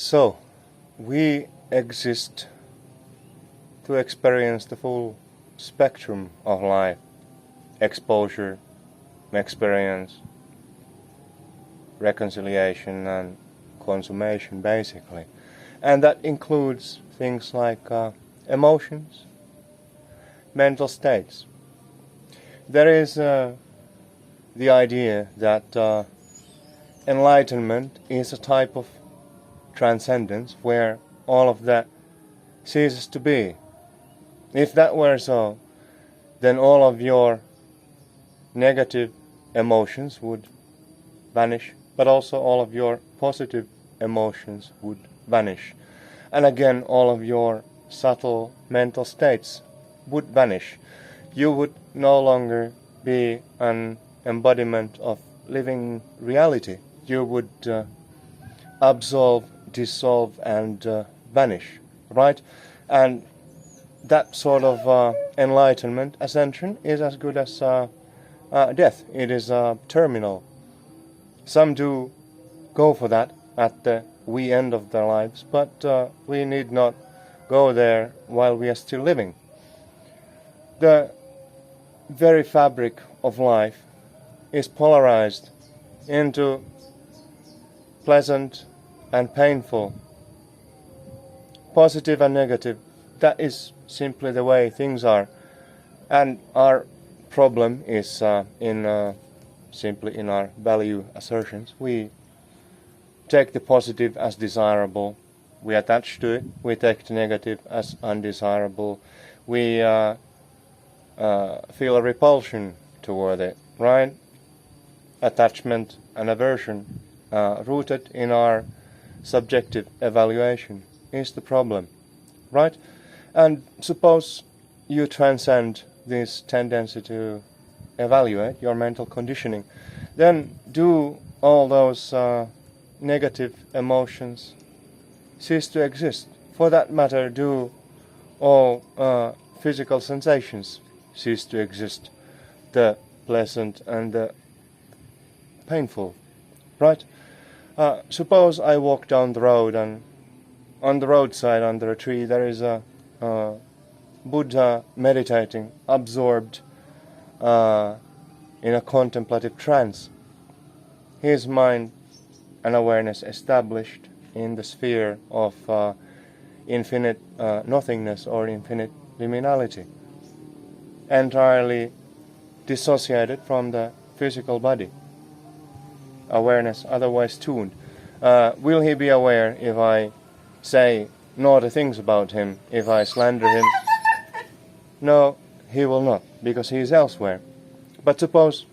So, we exist to experience the full spectrum of life, exposure, experience, reconciliation and consummation basically. And that includes things like emotions, mental states. There is the idea that enlightenment is a type of transcendence where all of that ceases to be. If that were so, then all of your negative emotions would vanish, but also all of your positive emotions would vanish. And again, all of your subtle mental states would vanish. You would no longer be an embodiment of living reality. You would absolve, dissolve and vanish, right? And that sort of enlightenment, ascension, is as good as death. It is terminal. Some do go for that at the end of their lives, but we need not go there while we are still living. The very fabric of life is polarized into pleasant and painful, positive and negative. That is simply the way things are, and our problem is simply in our value assertions. We take the positive as desirable, we attach to it. We take the negative as undesirable. We feel a repulsion toward it, right? Attachment and aversion rooted in our subjective evaluation is the problem, right? And suppose you transcend this tendency to evaluate your mental conditioning, then do all those negative emotions cease to exist. For that matter, do all physical sensations cease to exist, the pleasant and the painful, right? Suppose I walk down the road, and on the roadside under a tree there is a Buddha meditating, absorbed in a contemplative trance. His mind and awareness established in the sphere of infinite nothingness or infinite liminality, entirely dissociated from the physical body. Awareness otherwise tuned. Will he be aware if I say naughty things about him, if I slander him? No, he will not, because he is elsewhere. But suppose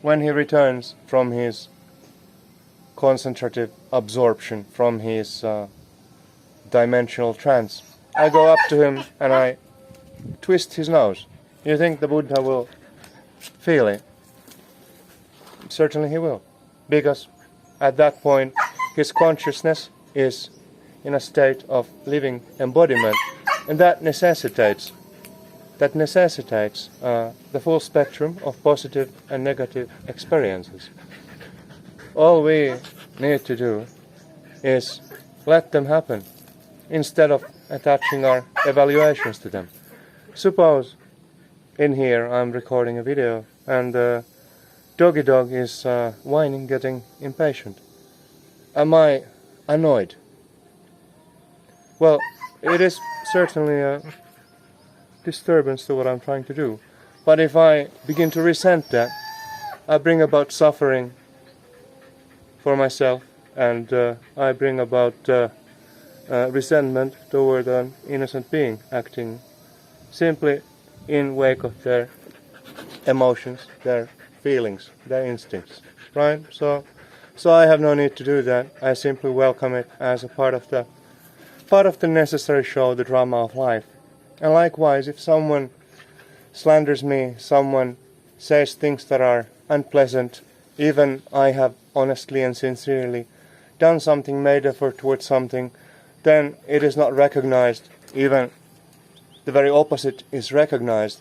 when he returns from his concentrative absorption, from his dimensional trance, I go up to him and I twist his nose. You think the Buddha will feel it? Certainly he will, because at that point his consciousness is in a state of living embodiment, and that necessitates the full spectrum of positive and negative experiences. All we need to do is let them happen, instead of attaching our evaluations to them. Suppose in here I'm recording a video and the doggy dog is whining, getting impatient. Am I annoyed? Well, it is certainly a disturbance to what I'm trying to do. But if I begin to resent that, I bring about suffering for myself, and I bring about resentment toward an innocent being acting simply in wake of their emotions, their feelings, their instincts, right? So I have no need to do that. I simply welcome it as a part of the necessary show, the drama of life. And likewise, if someone slanders me, someone says things that are unpleasant, even I have honestly and sincerely done something, made effort towards something, then it is not recognized, even the very opposite is recognized.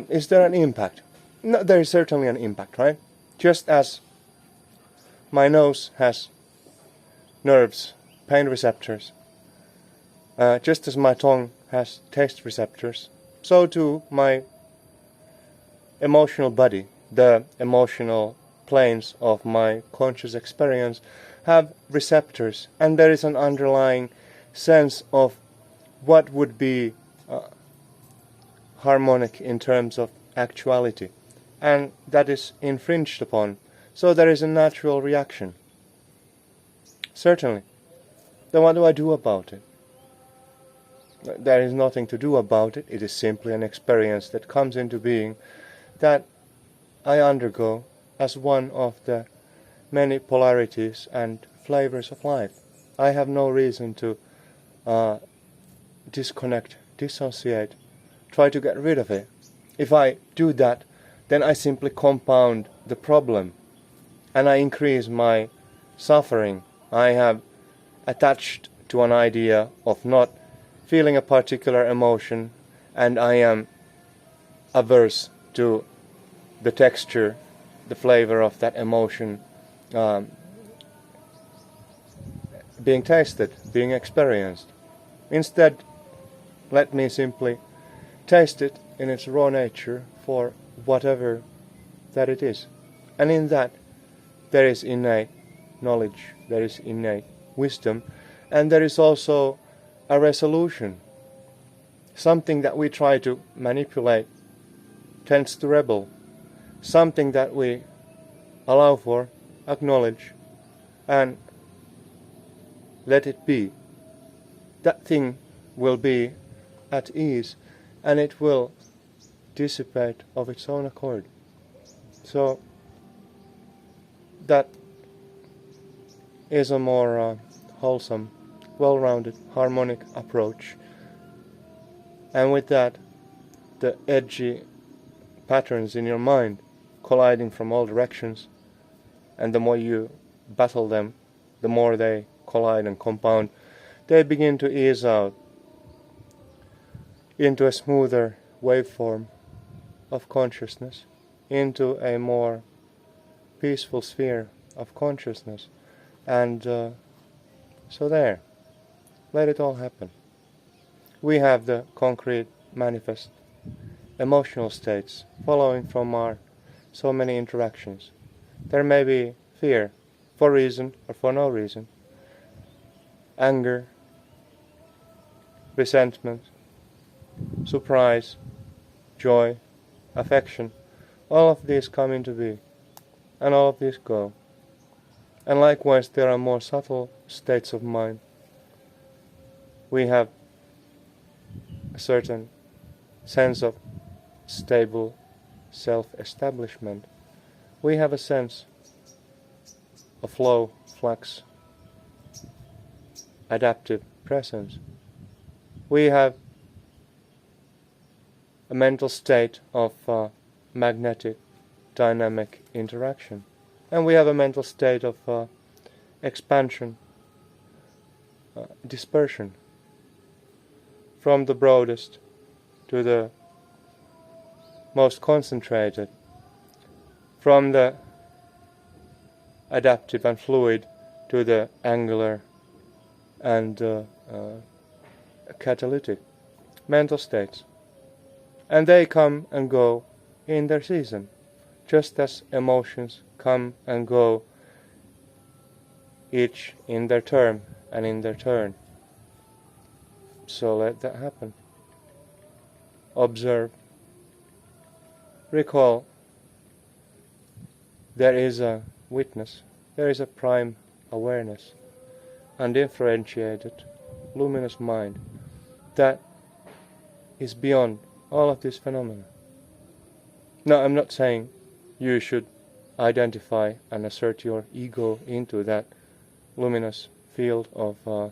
Is there an impact? No, there is certainly an impact, right? Just as my nose has nerves pain receptors. Just as my tongue has taste receptors, so too my emotional body, the emotional planes of my conscious experience have receptors, and there is an underlying sense of what would be harmonic in terms of actuality, and that is infringed upon. So there is a natural reaction. Certainly. Then what do I do about it? There is nothing to do about it. It is simply an experience that comes into being that I undergo as one of the many polarities and flavors of life. I have no reason to disconnect, dissociate, try to get rid of it. If I do that, then I simply compound the problem and I increase my suffering. I have attached to an idea of not feeling a particular emotion, and I am averse to the texture, the flavor of that emotion being tasted, being experienced. Instead, let me simply taste it in its raw nature for whatever that it is. And in that, there is innate knowledge, there is innate wisdom, and there is also a resolution. Something that we try to manipulate tends to rebel. Something that we allow for, acknowledge, and let it be. That thing will be at ease, and it will dissipate of its own accord. So that is a more wholesome, well-rounded, harmonic approach. And with that, the edgy patterns in your mind colliding from all directions, and the more you battle them, the more they collide and compound, they begin to ease out into a smoother waveform of consciousness, into a more peaceful sphere of consciousness. And so there, let it all happen. We have the concrete, manifest, emotional states following from our so many interactions. There may be fear, for reason or for no reason, anger, resentment, surprise, joy, affection. All of these come into being, and all of these go. And likewise, there are more subtle states of mind. We have a certain sense of stable self-establishment. We have a sense of flow, flux, adaptive presence. We have a mental state of magnetic, dynamic interaction. And we have a mental state of expansion, dispersion, from the broadest to the most concentrated, from the adaptive and fluid to the angular and catalytic mental states. And they come and go in their season, just as emotions come and go, each in their term and in their turn. So let that happen. Observe. Recall. There is a witness. There is a prime awareness, undifferentiated, luminous mind that is beyond all of these phenomena. Now, I'm not saying you should identify and assert your ego into that luminous field of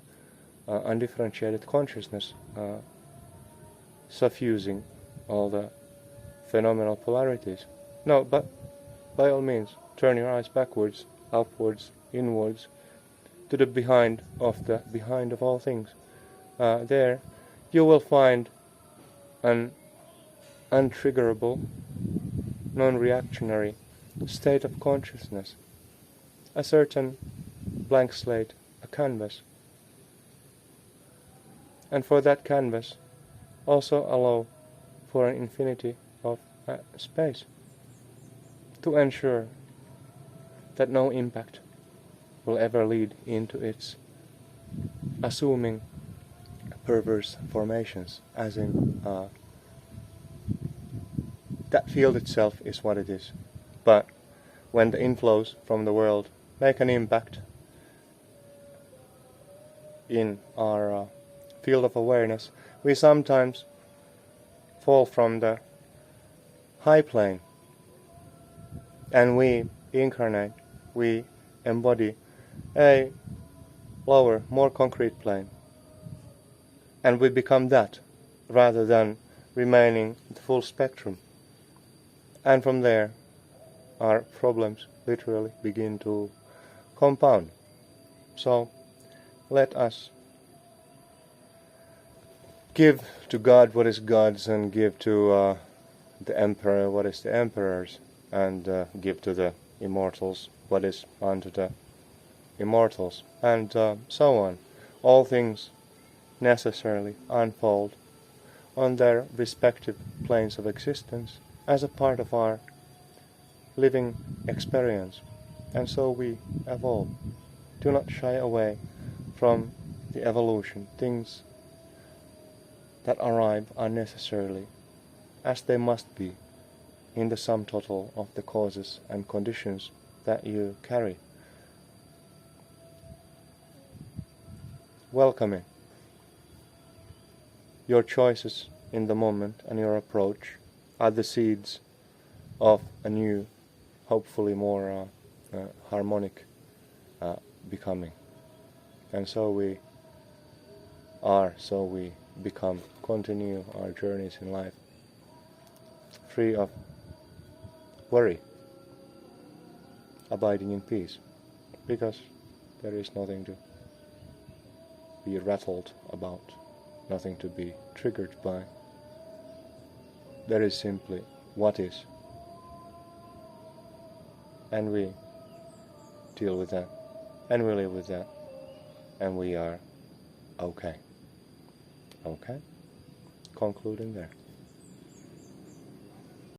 undifferentiated consciousness, suffusing all the phenomenal polarities. No, but by all means, turn your eyes backwards, upwards, inwards, to the behind of all things. There, you will find an untriggerable, non-reactionary state of consciousness, a certain blank slate, a canvas, And for that canvas, also allow for an infinity of space to ensure that no impact will ever lead into its assuming perverse formations, as in that field itself is what it is. But when the inflows from the world make an impact in our field of awareness, we sometimes fall from the high plane and we incarnate, we embody a lower, more concrete plane, and we become that rather than remaining the full spectrum. And from there our problems literally begin to compound. So let us give to God what is God's, and give to the Emperor what is the Emperor's, and give to the immortals what is unto the immortals, and so on. All things necessarily unfold on their respective planes of existence as a part of our living experience, and so we evolve. Do not shy away from the evolution. Things that arrive unnecessarily, as they must be, in the sum total of the causes and conditions that you carry. Welcoming your choices in the moment and your approach are the seeds of a new, hopefully more harmonic becoming. And so we become, continue our journeys in life free of worry, abiding in peace, because there is nothing to be rattled about, nothing to be triggered by. There is simply what is, and we deal with that, and we live with that, and we are okay. Okay? Concluding there.